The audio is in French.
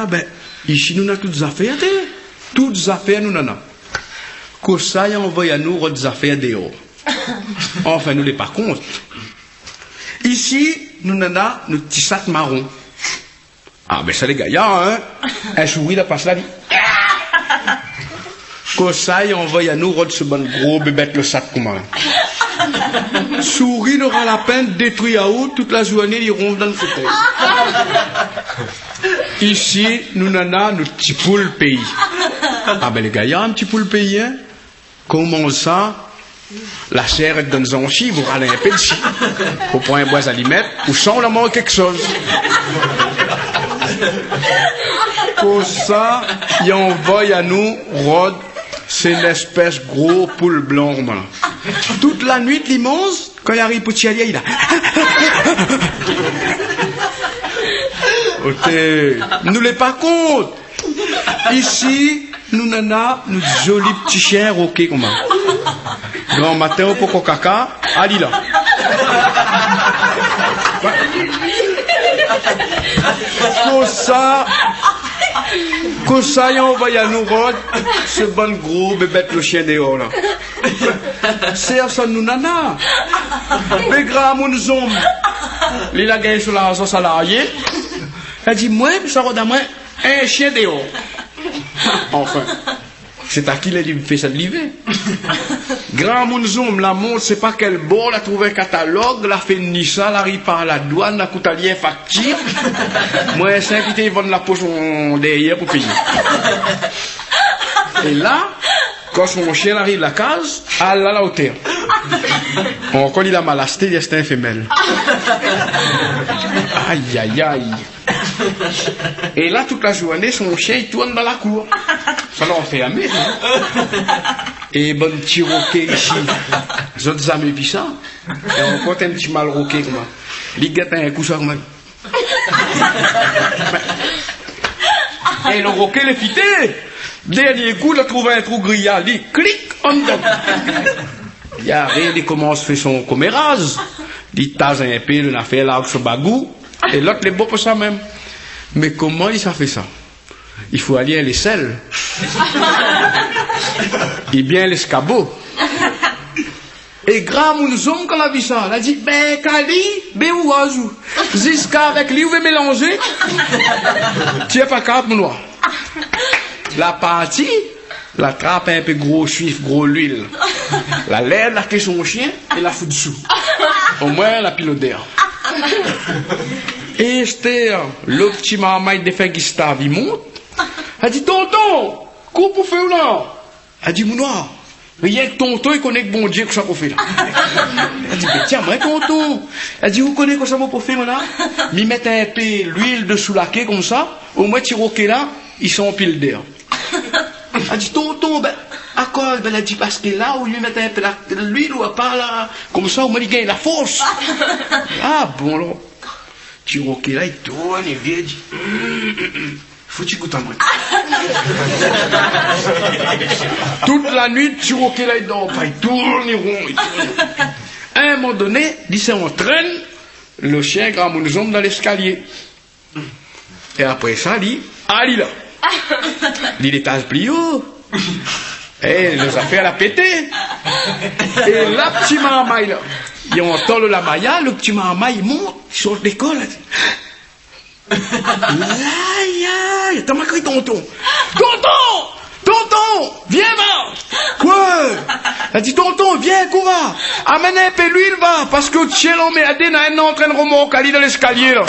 Ben, ici, nous avons toutes les affaires. Toutes les affaires, nous en avons. Que ça, il envoie à nous des affaires dehors. Enfin, nous les par contre. Ici, nous en avons nos petits sacs marrons. Ah, ben ça, les gars, hein? Un souris, là, passe là, dit. Que ça, il envoie à nous ce bon gros bébête le sac comment. Souris n'aura la peine de détruire à haut toute la journée, ils ronflent dans le fauteuil. Ici, nous en avons nos petits poules pays. Ah ben les gars, il y a un petit poule pays, hein? Comment ça? La serre est dans un chi, vous râlez un peu ici. Vous prenez un bois à l'y mettre, ou sans la mort quelque chose. Pour ça, il envoie à nous, Rod, c'est une espèce gros poule blanc. Toute la nuit, l'immense, quand il arrive pour Tchialia, il a. Nous les par contre. Ici, nous en avons nos jolis petits chiens roqués comme ça. Grand matin au poco caca, allez là. Comme ça, on va y aller nous rôder ce bon gros bébête le chien dehors là. C'est ça nous nana. Mais grand mon zombie. Il a gagné sur la salarié. Elle dit moi, ça rôde à moi un chien dehors. Enfin. C'est à qui il fait ça de l'hiver. Grand Mounzoum, la montre, c'est pas quel bord, la trouvé un catalogue, la fait Nissa, la arrive par la douane, la coûte à lien facture. Moi, c'est invité, ils vendent la poche derrière pour payer. Et là, quand son chien arrive à la case, elle a la hauteur. Quand il a malasté, il est un femelle. Aïe, aïe, aïe. Et là, toute la journée, son chien, il tourne dans la cour. Ça leur fait amer. Hein? Et bon petit roquet ici. Les autres amis vu ça. Et on compte un petit mal roquet comme ça. Il gâte un coup ça comme ça. Et le roquet le fité. Dernier coup, il a trouvé un trou grillard. Il dit, clic, on donne. Il y a rien, il commence à faire son commérage. Il tase un peu, il a fait là ce bagou. Et l'autre, il est beau pour ça même. Mais comment il s'est fait ça? Il faut aller à l'aisselle. Et bien l'escabeau. Et grand Mounzoum, quand il a vu ça, il a dit, ben, Kali, ben, ou Azou. Ziska avec lui, vous voulez mélanger? Tu n'es pas capable, mon noir. La partie, la trappe un peu gros chuif, gros l'huile. La laide, la caisse son chien, et la fout dessous. Au moins, la pilote d'air. Et c'était le petit marmaille de fait Gustave, il monte. Elle dit, tonton, coupe pour faire là. Elle dit, mon noir, rien que tonton, il connaît que bon Dieu que ça pour faire là. Elle dit, mais tiens, moi, tonton. Elle dit, vous connaissez que ça pour faire là? M'y mettre un peu l'huile dessous la quai comme ça, au moins, tu roquets là, ils sont en pile d'air. Elle dit, tonton, ben, à quoi? Ben, elle dit, parce que là, où lui mettre un peu l'huile ou à part là, comme ça, au moins, il gagne la force. Ah, bon, là. Tu roquais là, il tourne, il vient, il dit, faut que tu goûtes à moi. Toute la nuit, tu roquais là, il dort pas, il tourne, il rond, il tourne. À un moment donné, il s'entraîne, le chien grand Mounzoum dans l'escalier. Et après ça, il dit, allez là. Il étage plus haut. Et les affaires la pété. Et là, petit marmaille là. Il entend le lamaya, le petit marmaille il monte, il sort d'école. Aïe, aïe, t'as marqué tonton. Tonton! Tonton! Viens va! Quoi? Elle dit tonton, viens, courra! Amène un peu l'huile va, parce que le ciel en met à des nains en train de remonter dans l'escalier là.